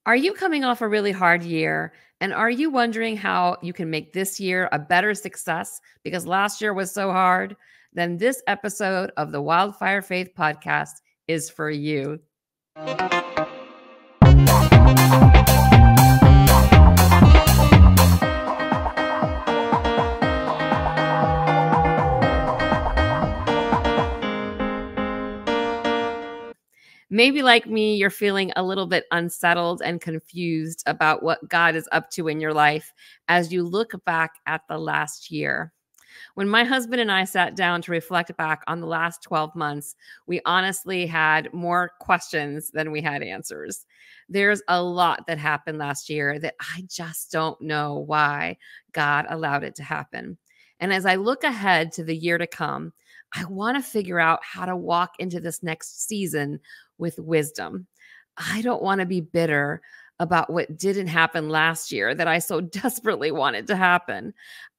Are you coming off a really hard year? And are you wondering how you can make this year a better success because last year was so hard? Then this episode of the Wildfire Faith podcast is for you. Maybe like me, you're feeling a little bit unsettled and confused about what God is up to in your life as you look back at the last year. When my husband and I sat down to reflect back on the last 12 months, we honestly had more questions than we had answers. There's a lot that happened last year that I just don't know why God allowed it to happen. And as I look ahead to the year to come, I want to figure out how to walk into this next season with wisdom. I don't want to be bitter about what didn't happen last year that I so desperately wanted to happen.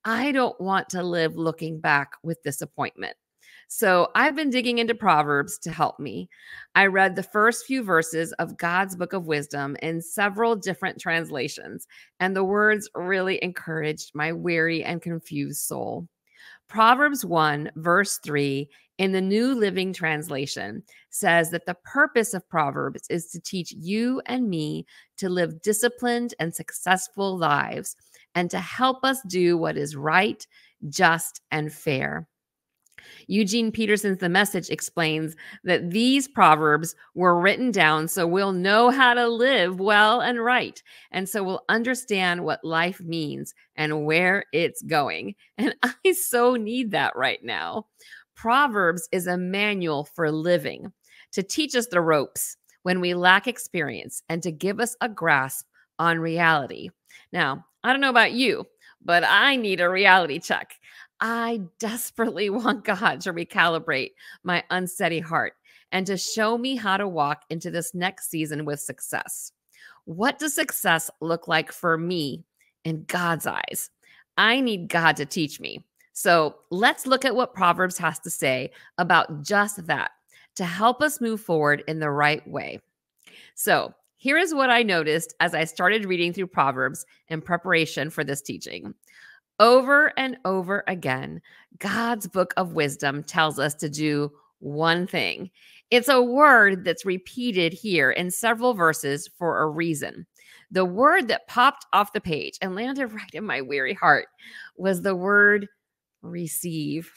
I don't want to live looking back with disappointment. So I've been digging into Proverbs to help me. I read the first few verses of God's book of wisdom in several different translations, and the words really encouraged my weary and confused soul. Proverbs 1, verse 3 in the New Living Translation says that the purpose of Proverbs is to teach you and me to live disciplined and successful lives and to help us do what is right, just, and fair. Eugene Peterson's The Message explains that these proverbs were written down so we'll know how to live well and right. And so we'll understand what life means and where it's going. And I so need that right now. Proverbs is a manual for living, to teach us the ropes when we lack experience and to give us a grasp on reality. Now, I don't know about you, but I need a reality check. I desperately want God to recalibrate my unsteady heart and to show me how to walk into this next season with success. What does success look like for me in God's eyes? I need God to teach me. So let's look at what Proverbs has to say about just that to help us move forward in the right way. So here is what I noticed as I started reading through Proverbs in preparation for this teaching. Over and over again, God's book of wisdom tells us to do one thing. It's a word that's repeated here in several verses for a reason. The word that popped off the page and landed right in my weary heart was the word receive.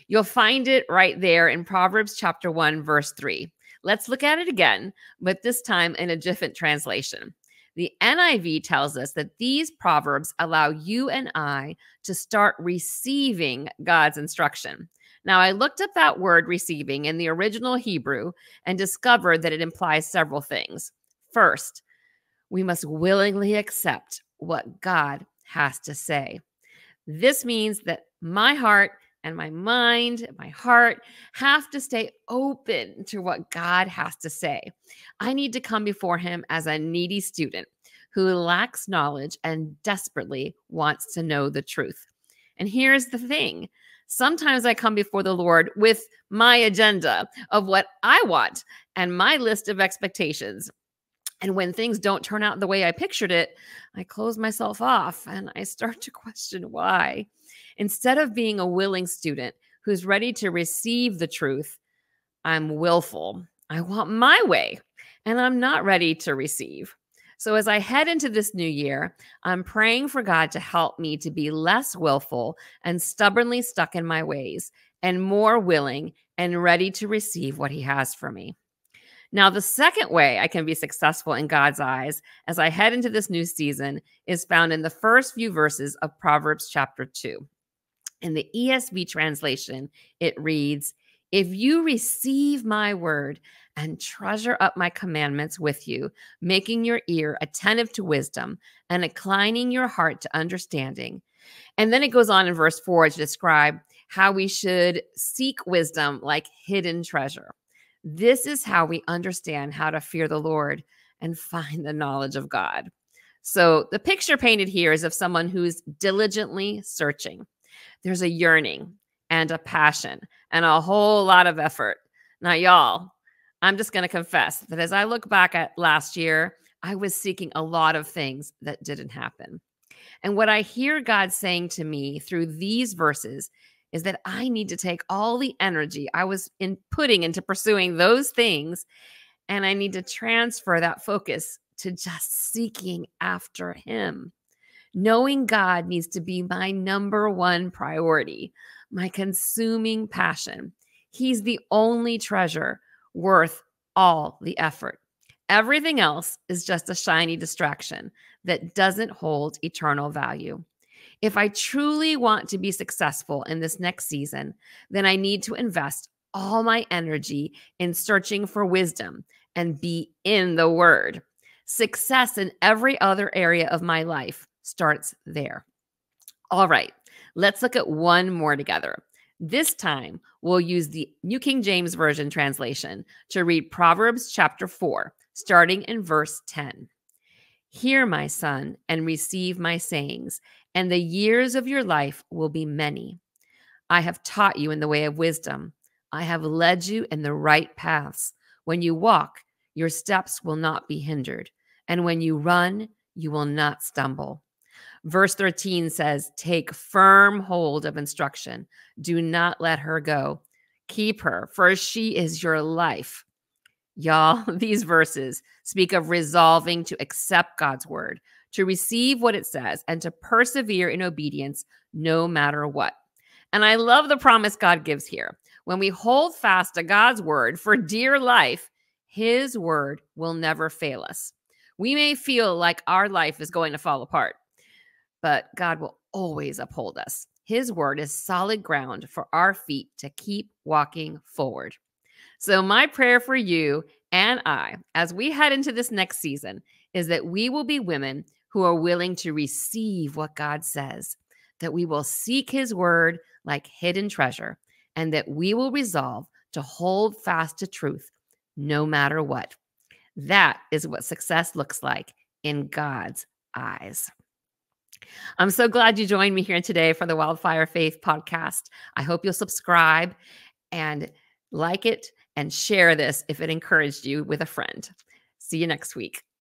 You'll find it right there in Proverbs chapter 1, verse 3. Let's look at it again, but this time in a different translation. The NIV tells us that these proverbs allow you and I to start receiving God's instruction. Now, I looked up that word receiving in the original Hebrew and discovered that it implies several things. First, we must willingly accept what God has to say. This means that my heart and my mind, my heart have to stay open to what God has to say. I need to come before him as a needy student who lacks knowledge and desperately wants to know the truth. And here's the thing. Sometimes I come before the Lord with my agenda of what I want and my list of expectations. And when things don't turn out the way I pictured it, I close myself off and I start to question why. Instead of being a willing student who's ready to receive the truth, I'm willful. I want my way, and I'm not ready to receive. So as I head into this new year, I'm praying for God to help me to be less willful and stubbornly stuck in my ways, and more willing and ready to receive what he has for me. Now, the second way I can be successful in God's eyes as I head into this new season is found in the first few verses of Proverbs chapter 2. In the ESV translation, it reads, "If you receive my word and treasure up my commandments with you, making your ear attentive to wisdom and inclining your heart to understanding." And then it goes on in verse 4 to describe how we should seek wisdom like hidden treasure. This is how we understand how to fear the Lord and find the knowledge of God. So the picture painted here is of someone who's diligently searching. There's a yearning and a passion and a whole lot of effort. Now, y'all, I'm just going to confess that as I look back at last year, I was seeking a lot of things that didn't happen. And what I hear God saying to me through these verses is that I need to take all the energy I was putting into pursuing those things, and I need to transfer that focus to just seeking after Him. Knowing God needs to be my number one priority, my consuming passion. He's the only treasure worth all the effort. Everything else is just a shiny distraction that doesn't hold eternal value. If I truly want to be successful in this next season, then I need to invest all my energy in searching for wisdom and be in the Word. Success in every other area of my life starts there. All right, let's look at one more together. This time, we'll use the New King James Version translation to read Proverbs chapter 4, starting in verse 10. Hear, my son, and receive my sayings, and the years of your life will be many. I have taught you in the way of wisdom. I have led you in the right paths. When you walk, your steps will not be hindered, and when you run, you will not stumble. Verse 13 says, take firm hold of instruction. Do not let her go. Keep her, for she is your life. Y'all, these verses speak of resolving to accept God's word, to receive what it says, and to persevere in obedience no matter what. And I love the promise God gives here. When we hold fast to God's word for dear life, His word will never fail us. We may feel like our life is going to fall apart, but God will always uphold us. His word is solid ground for our feet to keep walking forward. So my prayer for you and I, as we head into this next season, is that we will be women who are willing to receive what God says, that we will seek His word like hidden treasure, and that we will resolve to hold fast to truth no matter what. That is what success looks like in God's eyes. I'm so glad you joined me here today for the Wildfire Faith podcast. I hope you'll subscribe and like it and share this if it encouraged you with a friend. See you next week.